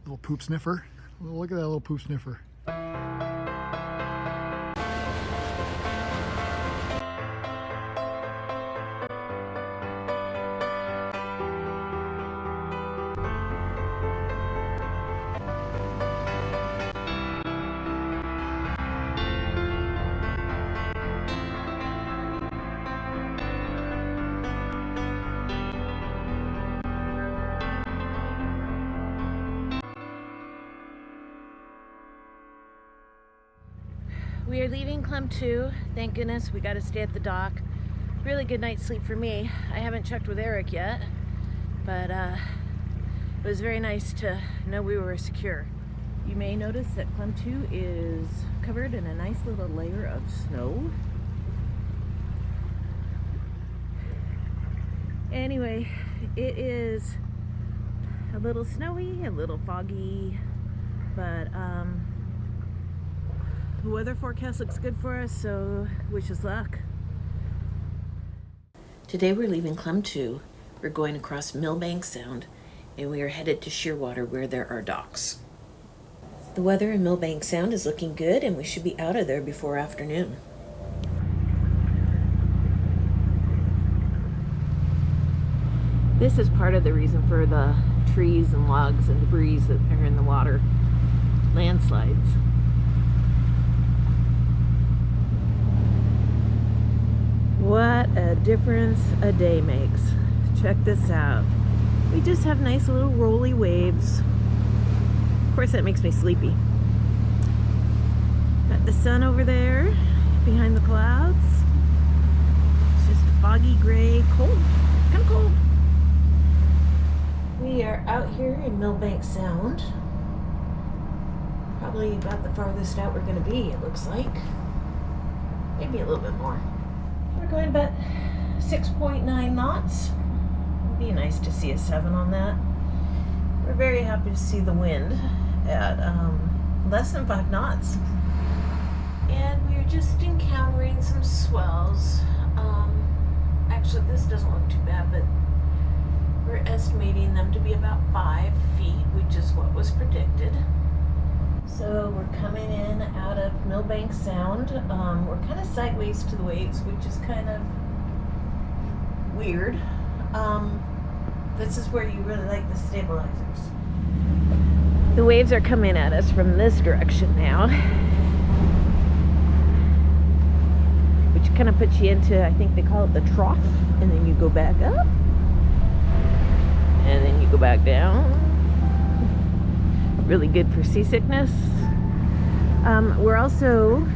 Little poop sniffer. Look at that little poop sniffer. We are leaving Klemtu. Thank goodness we got to stay at the dock. Really good night's sleep for me. I haven't checked with Eric yet, but it was very nice to know we were secure. You may notice that Klemtu is covered in a nice little layer of snow. Anyway, it is a little snowy, a little foggy, but the weather forecast looks good for us, so wish us luck. Today we're leaving Klemtu. We're going across Milbanke Sound, and we are headed to Shearwater where there are docks. The weather in Milbanke Sound is looking good, and we should be out of there before afternoon. This is part of the reason for the trees and logs and debris that are in the water. Landslides. What a difference a day makes. Check this out. We just have nice little rolly waves. Of course that makes me sleepy. Got the sun over there behind the clouds. It's just foggy, gray, cold. Kind of cold. We are out here in Milbanke Sound. Probably about the farthest out we're going to be, it looks like. Maybe a little bit more. We're going about 6.9 knots. It'd be nice to see a 7 on that. We're very happy to see the wind at less than 5 knots. And we're just encountering some swells. Actually, this doesn't look too bad, but we're estimating them to be about 5 feet, which is what was predicted. So we're coming in out of Milbanke Sound. We're kind of sideways to the waves, which is kind of weird. This is where you really like the stabilizers. The waves are coming at us from this direction now, which kind of puts you into, I think they call it the trough, and then you go back up, and then you go back down. Really good for seasickness. We're also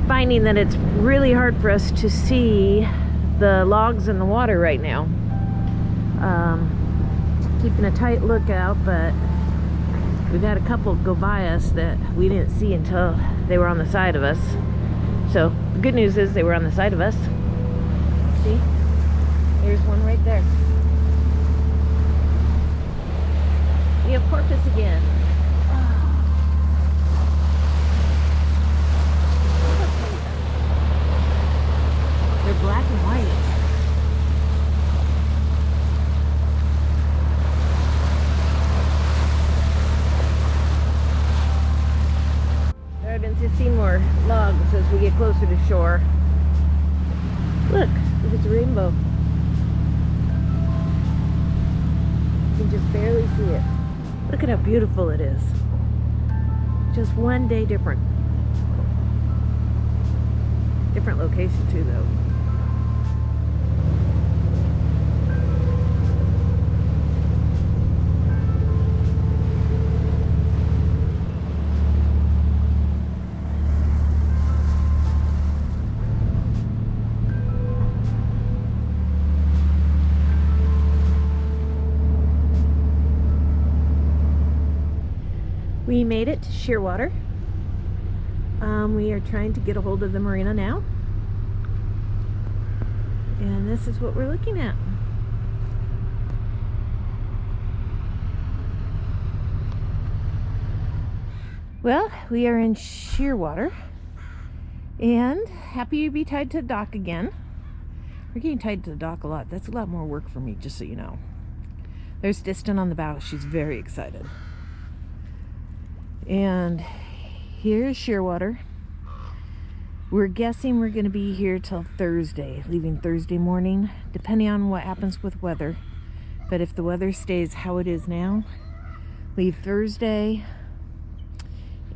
finding that it's really hard for us to see the logs in the water right now. Keeping a tight lookout, but we've had a couple go by us that we didn't see until they were on the side of us. So the good news is they were on the side of us. See? There's one right there. We have porpoise again. They're black and white. Starting to see more logs as we get closer to shore. Look, it's a rainbow. You can just barely see it. Look at how beautiful it is. Just one day different. Different location too, though. We made it to Shearwater. We are trying to get a hold of the marina now. And this is what we're looking at. Well, we are in Shearwater. And happy to be tied to the dock again. We're getting tied to the dock a lot. That's a lot more work for me, just so you know. There's Distant on the bow. She's very excited. And here's Shearwater. We're guessing we're going to be here till Thursday, leaving Thursday morning, depending on what happens with weather. But if the weather stays how it is now, leave Thursday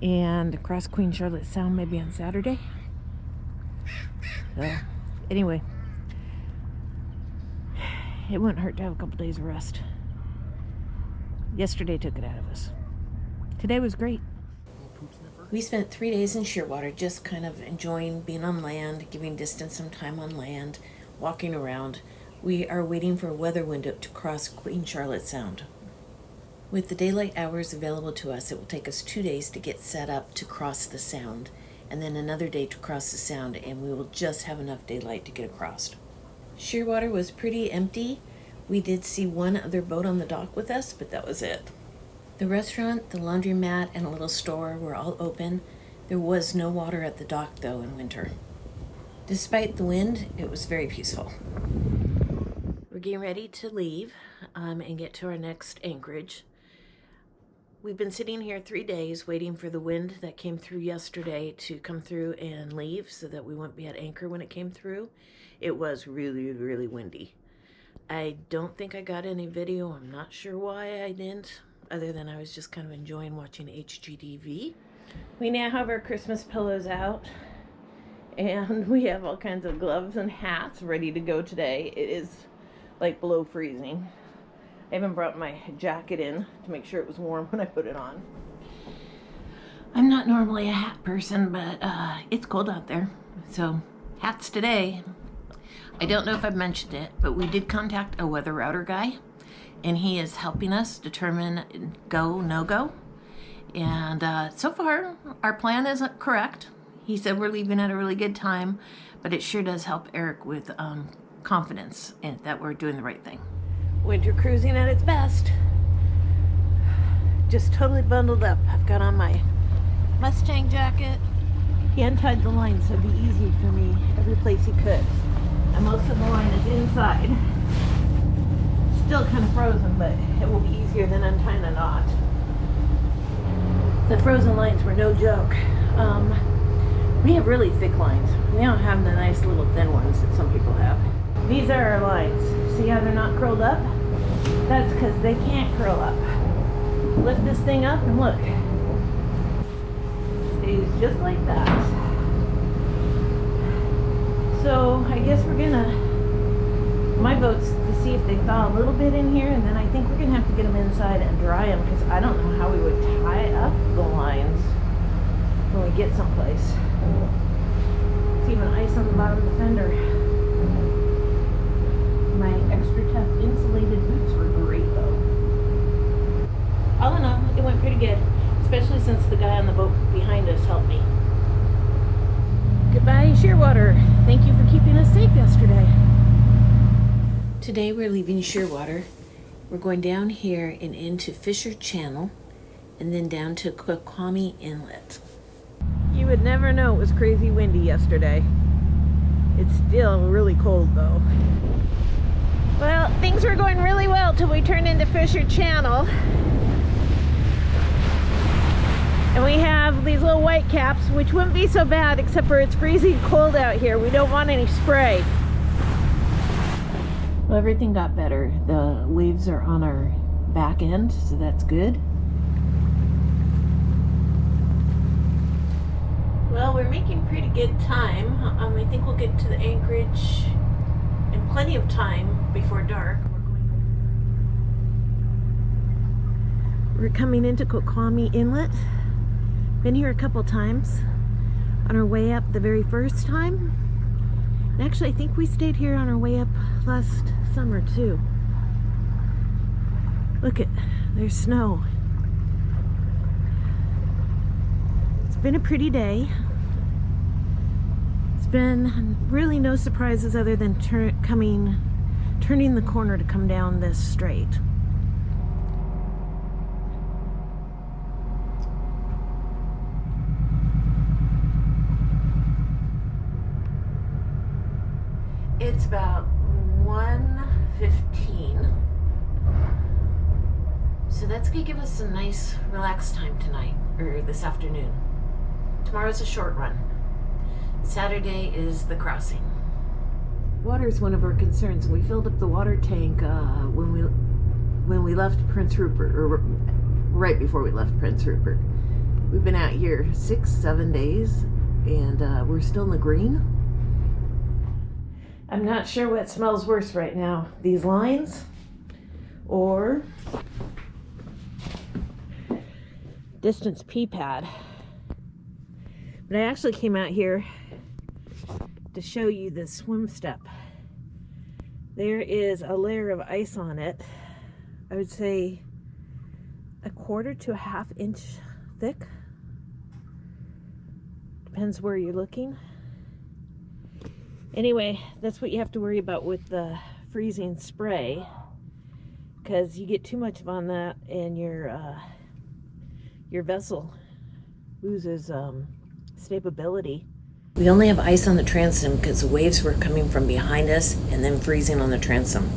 and across Queen Charlotte Sound maybe on Saturday. So, anyway, it wouldn't hurt to have a couple days of rest. Yesterday took it out of us. Today was great. We spent 3 days in Shearwater just kind of enjoying being on land, giving Distant some time on land, walking around. We are waiting for a weather window to cross Queen Charlotte Sound. With the daylight hours available to us, it will take us 2 days to get set up to cross the sound, and then another day to cross the sound, and we will just have enough daylight to get across. Shearwater was pretty empty. We did see one other boat on the dock with us, but that was it. The restaurant, the laundromat, and a little store were all open. There was no water at the dock, though, in winter. Despite the wind, it was very peaceful. We're getting ready to leave and get to our next anchorage. We've been sitting here 3 days waiting for the wind that came through yesterday to come through and leave so that we wouldn't be at anchor when it came through. It was really, really windy. I don't think I got any video. I'm not sure why I didn't, other than I was just kind of enjoying watching HGTV. We now have our Christmas pillows out, and we have all kinds of gloves and hats ready to go today. It is like below freezing. I even brought my jacket in to make sure it was warm when I put it on. I'm not normally a hat person, but it's cold out there, so hats today. I don't know if I've mentioned it, but we did contact a weather router guy, and he is helping us determine go, no-go. And so far, our plan isn't correct. He said we're leaving at a really good time, but it sure does help Eric with confidence in that we're doing the right thing. Winter cruising at its best. Just totally bundled up. I've got on my Mustang jacket. He untied the line so it'd be easy for me every place he could. And most of the line is inside. Still kind of frozen, but it will be easier than untying a knot. The frozen lines were no joke. We have really thick lines. We don't have the nice little thin ones that some people have. These are our lines. See how they're not curled up? That's because they can't curl up. Lift this thing up and look. It stays just like that. So I guess we're gonna, my boat's to see if they thaw a little bit in here, and then I think we're gonna have to get them inside and dry them, because I don't know how we would tie up the lines when we get someplace. It's even ice on the bottom of the fender. My extra tough insulated boots were great though. All in all, it went pretty good, especially since the guy on the boat behind us helped me. Goodbye, Shearwater. Thank you for keeping us safe yesterday. Today we're leaving Shearwater. We're going down here and into Fisher Channel, and then down to Quaquami Inlet. You would never know it was crazy windy yesterday. It's still really cold though. Well, things were going really well till we turned into Fisher Channel. And we have these little white caps, which wouldn't be so bad except for it's freezing cold out here. We don't want any spray. Well, everything got better. The waves are on our back end, so that's good. Well, we're making pretty good time. I think we'll get to the anchorage in plenty of time before dark. We're coming into Quaquami Inlet. Been here a couple times. On our way up the very first time. And actually, I think we stayed here on our way up last summer too. Look at, there's snow. It's been a pretty day. It's been really no surprises other than turning the corner to come down this straight. It's about 1:15. So that's gonna give us some nice relaxed time tonight, or this afternoon. Tomorrow's a short run. Saturday is the crossing. Water is one of our concerns. We filled up the water tank when we left Prince Rupert, or right before we left Prince Rupert. We've been out here 6-7 days, and we're still in the green. I'm not sure what smells worse right now, these lines or distance pee pad. But I actually came out here to show you the swim step. There is a layer of ice on it. I would say 1/4 to 1/2 inch thick. Depends where you're looking. Anyway, that's what you have to worry about with the freezing spray, because you get too much on that and your vessel loses stability. We only have ice on the transom because the waves were coming from behind us and then freezing on the transom.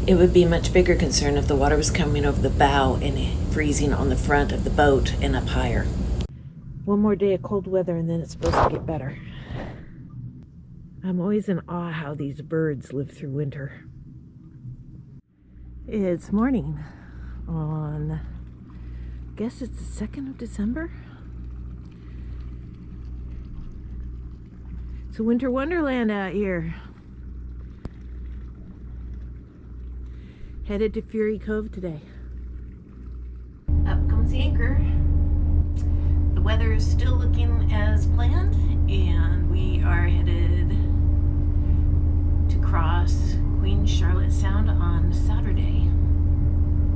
It would be a much bigger concern if the water was coming over the bow and freezing on the front of the boat and up higher. One more day of cold weather and then it's supposed to get better. I'm always in awe how these birds live through winter. It's morning on, I guess it's the 2nd of December. It's a winter wonderland out here. Headed to Fury Cove today. Up comes the anchor. The weather is still looking as planned, and we are headed to cross Queen Charlotte Sound on Saturday.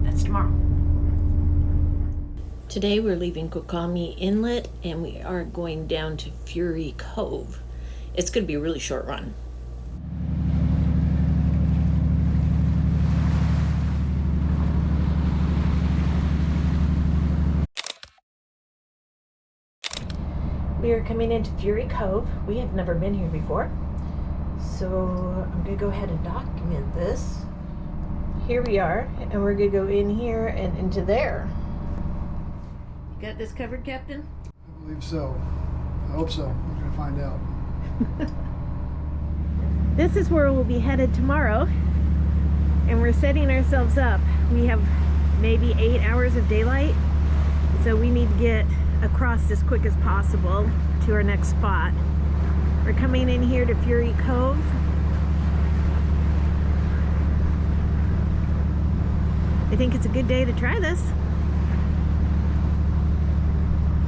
That's tomorrow. Today we're leaving Kokami Inlet and we are going down to Fury Cove. It's going to be a really short run. We are coming into Fury Cove. We have never been here before. So I'm going to go ahead and document this. Here we are, and we're going to go in here and into there. You got this covered, Captain? I believe so. I hope so. We're going to find out. This is where we'll be headed tomorrow, and we're setting ourselves up. We have maybe 8 hours of daylight, so we need to get across as quick as possible to our next spot. We're coming in here to Fury Cove. I think it's a good day to try this.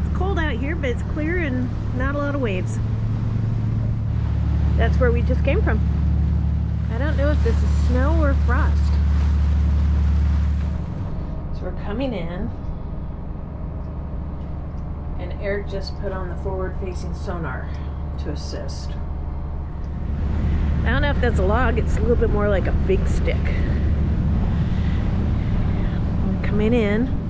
It's cold out here, but it's clear and not a lot of waves. That's where we just came from. I don't know if this is snow or frost. So we're coming in, and Eric just put on the forward-facing sonar to assist. I don't know if that's a log, it's a little bit more like a big stick. We're coming in.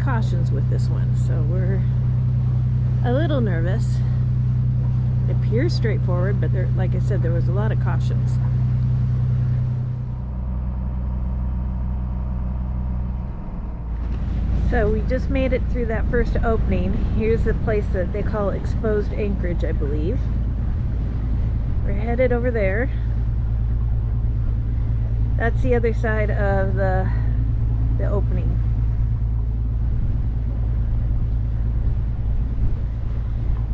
Cautions with this one, so we're a little nervous. It appears straightforward, but there, like I said, there was a lot of cautions. So we just made it through that first opening. Here's the place that they call exposed anchorage, I believe. We're headed over there. That's the other side of the opening.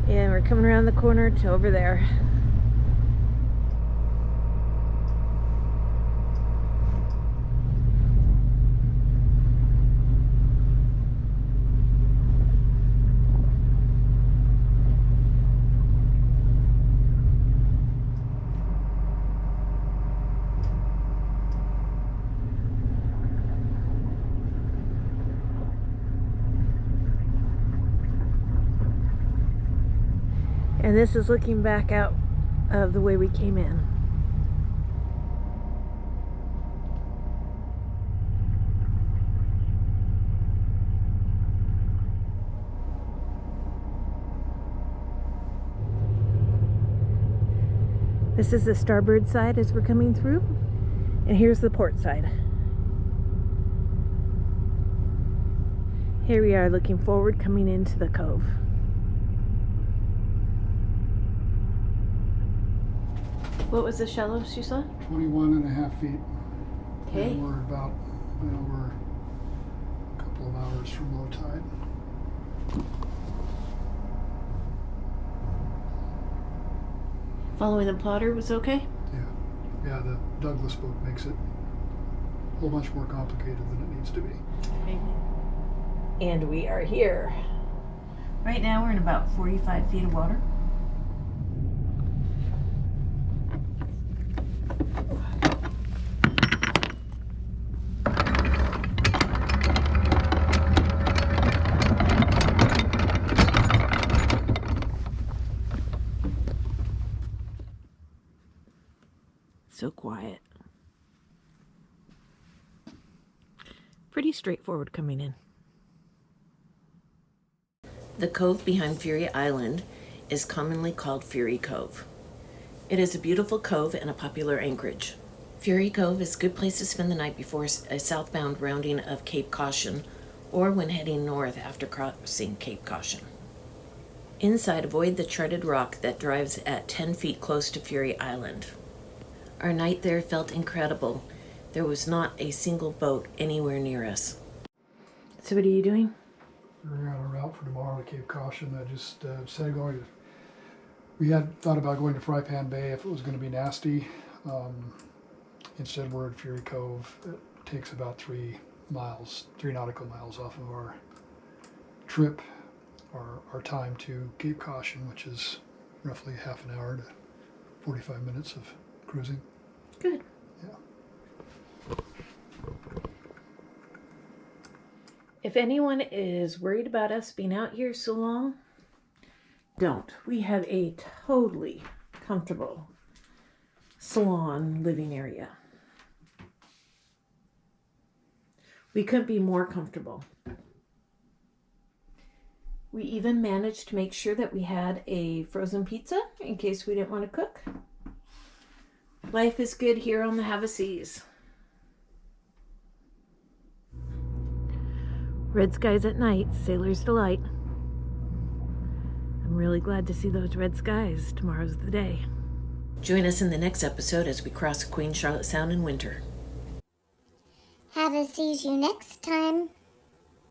And we're coming around the corner to over there. And this is looking back out of the way we came in. This is the starboard side as we're coming through, and here's the port side. Here we are looking forward, coming into the cove. What was the shallows you saw? 21.5 feet. Okay. And we're about, we're a couple of hours from low tide. Following the plotter was okay? Yeah, the Douglas boat makes it a whole bunch more complicated than it needs to be. Okay. And we are here. Right now we're in about 45 feet of water. So quiet. Pretty straightforward coming in. The cove behind Fury Island is commonly called Fury Cove. It is a beautiful cove and a popular anchorage. Fury Cove is a good place to spend the night before a southbound rounding of Cape Caution or when heading north after crossing Cape Caution. Inside, avoid the charted rock that drives at 10 feet close to Fury Island. Our night there felt incredible. There was not a single boat anywhere near us. So what are you doing? We're on a route for tomorrow to Cape Caution. I just said going to, we had thought about going to Fry Pan Bay if it was going to be nasty. Instead we're at Fury Cove. It takes about 3 nautical miles off of our trip, our time to Cape Caution, which is roughly half an hour to 45 minutes of cruising. Good. Yeah. If anyone is worried about us being out here so long, don't. We have a totally comfortable salon living area. We couldn't be more comfortable. We even managed to make sure that we had a frozen pizza in case we didn't want to cook. Life is good here on the Havaseas. Red skies at night, sailor's delight. I'm really glad to see those red skies. Tomorrow's the day. Join us in the next episode as we cross Queen Charlotte Sound in winter. Havaseas you next time.